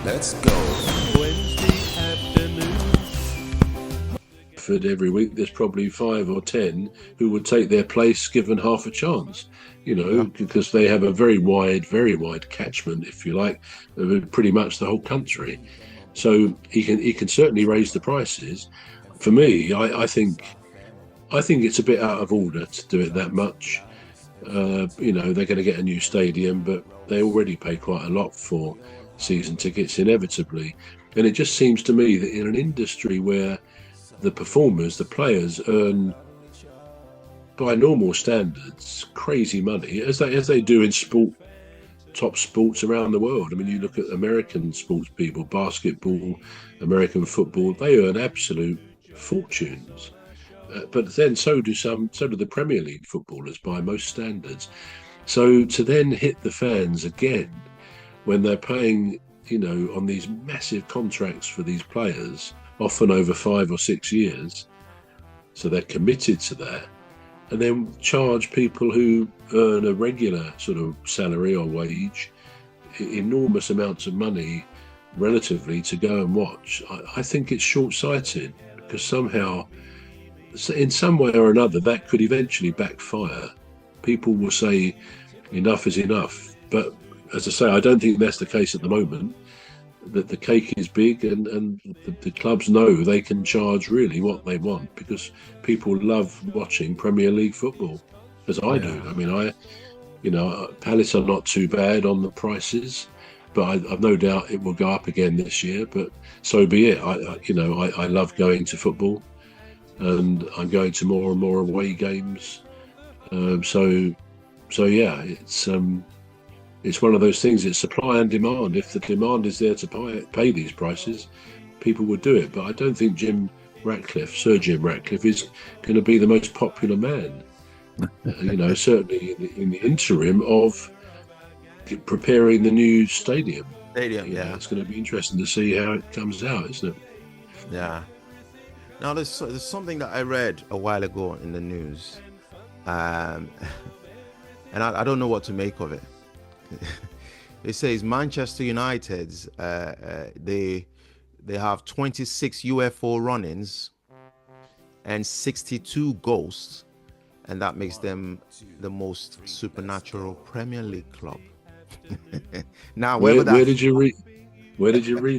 Let's go. Wednesday afternoon. Every week there's probably 5 or 10 who would take their place given half a chance, because they have a very wide catchment, if you like, of pretty much the whole country. So he can certainly raise the prices. For me, I think it's a bit out of order to do it that much. They're going to get a new stadium, but they already pay quite a lot for season tickets inevitably. And it just seems to me that in an industry where the performers, the players, earn by normal standards crazy money, as they do in top sports around the world. I mean, you look at American sports people, basketball, American football, they earn absolute fortunes. But then so do the Premier League footballers by most standards. So to then hit the fans again when they're paying, on these massive contracts for these players, often over 5 or 6 years, so they're committed to that, and then charge people who earn a regular sort of salary or wage enormous amounts of money relatively to go and watch. I think it's short-sighted, because somehow, in some way or another, that could eventually backfire. People will say enough is enough, but as I say, I don't think that's the case at the moment. That the cake is big, and the clubs know they can charge really what they want, because people love watching Premier League football, as I do. I mean, Palace are not too bad on the prices, but I've no doubt it will go up again this year. But so be it. I love going to football, and I'm going to more and more away games. So yeah, it's one of those things. It's supply and demand. If the demand is there to pay these prices, people would do it. But I don't think Sir Jim Ratcliffe, is going to be the most popular man. Certainly in the interim of preparing the new stadium. It's going to be interesting to see how it comes out, isn't it? Yeah. Now there's something that I read a while ago in the news, and I don't know what to make of it. It says Manchester United's they have 26 UFO run-ins and 62 ghosts, and that makes them the most supernatural Premier League club. Now, where did you read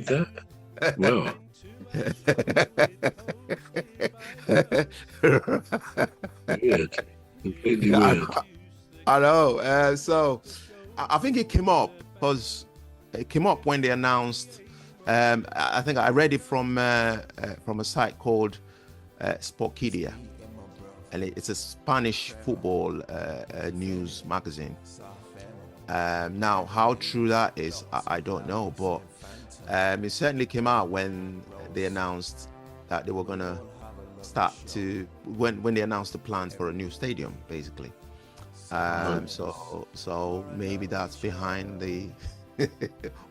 that? Well, weird, completely weird. I know. So I think it came up when they announced. I think I read it from a site called Sportpedia, and it's a Spanish football news magazine. Now, how true that is, I don't know, but it certainly came out when they announced that they were gonna start to when they announced the plans for a new stadium, basically. So maybe that's behind the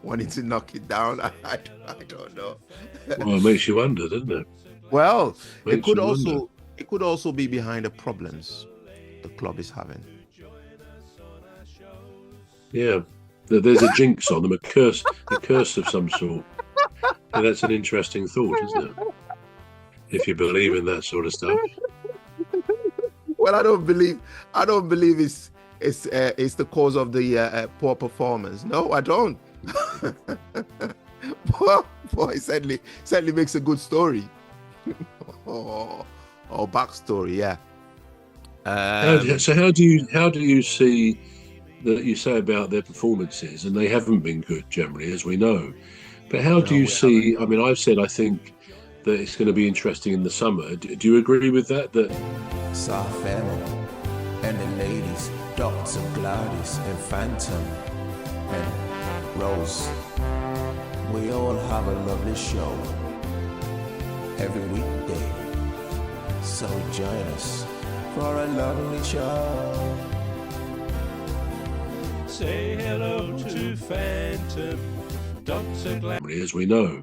wanting to knock it down. I don't know. Well, it makes you wonder, doesn't it? Well, it could also be behind the problems the club is having. Yeah, there's a jinx on them, a curse of some sort. And that's an interesting thought, isn't it? If you believe in that sort of stuff. Well, I don't believe it's the cause of the poor performance. No, I don't. Boy, it certainly makes a good story. or backstory, yeah. So how do you see that you say about their performances, and they haven't been good generally, as we know. But how do you see? I mean, I've said I think that it's going to be interesting in the summer. Do you agree with that? Soft family and the ladies, Dr. Gladys and Phantom and Rose. We all have a lovely show every weekday. So join us for a lovely show. Say hello to Phantom, Dr. Gladys. As we know.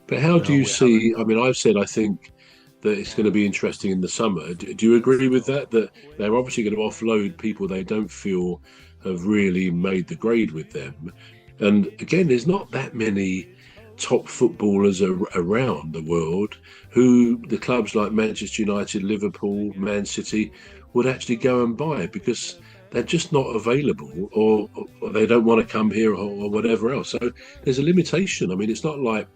But how do you see? I mean, I've said I think that it's going to be interesting in the summer. Do you agree with that? That they're obviously going to offload people they don't feel have really made the grade with them. And again, there's not that many top footballers around the world who the clubs like Manchester United, Liverpool, Man City would actually go and buy because they're just not available, or they don't want to come here, or whatever else. So there's a limitation. I mean, it's not like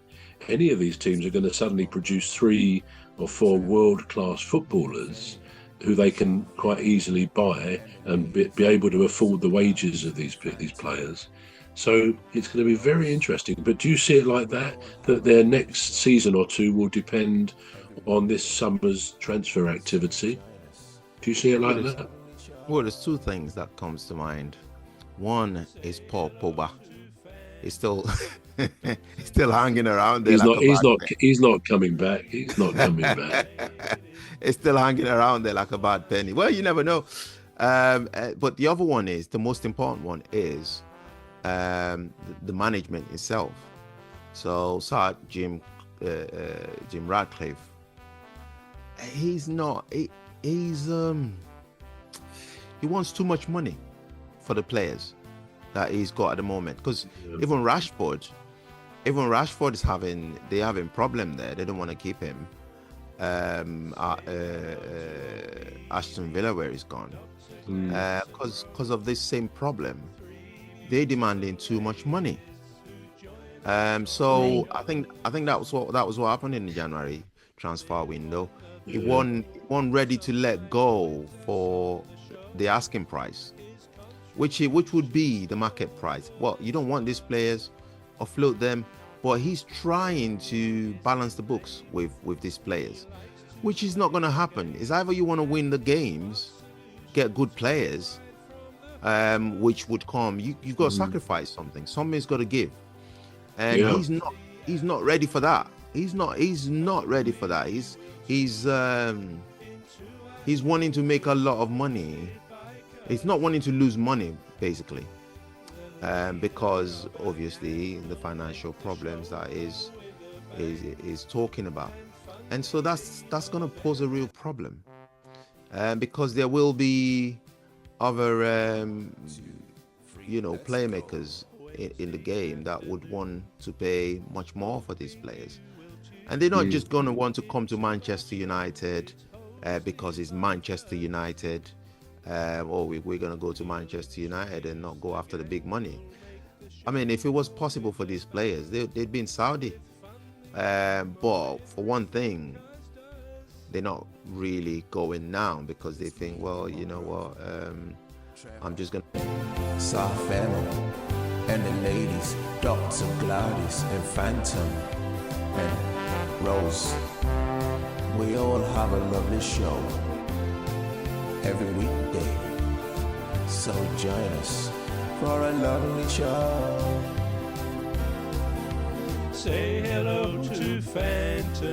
any of these teams are going to suddenly produce 3 or 4 world-class footballers who they can quite easily buy and be able to afford the wages of these players. So it's going to be very interesting. But do you see it like that their next season or two will depend on this summer's transfer activity? Do you see it like that? Well, there's 2 things that comes to mind. One is Paul Pogba. He's still he's still hanging around there. He's not coming back. He's not coming back. He's still hanging around there like a bad penny. Well, you never know. But the other one is, the most important one is the management itself. So Sir Jim Ratcliffe, he wants too much money for the players that he's got at the moment, because even Rashford is having problem there. They don't want to keep him. Aston Villa, where he's gone, because of this same problem. They're demanding too much money. So I think that was what happened in the January transfer window. He wasn't ready to let go for the asking price, which would be the market price. Well, you don't want these players, offload them, but he's trying to balance the books with these players, which is not going to happen. It's either you want to win the games, get good players, which would come. You've got to sacrifice something. Something's got to give, and he's not ready for that. He's not ready for that. He's wanting to make a lot of money. He's not wanting to lose money, basically, because obviously the financial problems that is talking about, and so that's going to pose a real problem, because there will be other playmakers in the game that would want to pay much more for these players, and they're not just going to want to come to Manchester United because it's Manchester United. We're going to go to Manchester United and not go after the big money. I mean, if it was possible for these players, they'd be in Saudi. But for one thing, they're not really going now because they think, well, you know what, I'm just going to... Safemo and the ladies, Dr. Gladys and Phantom and Rose. We all have a lovely show every weekday, so join us for a lovely show. Say hello to Phantom.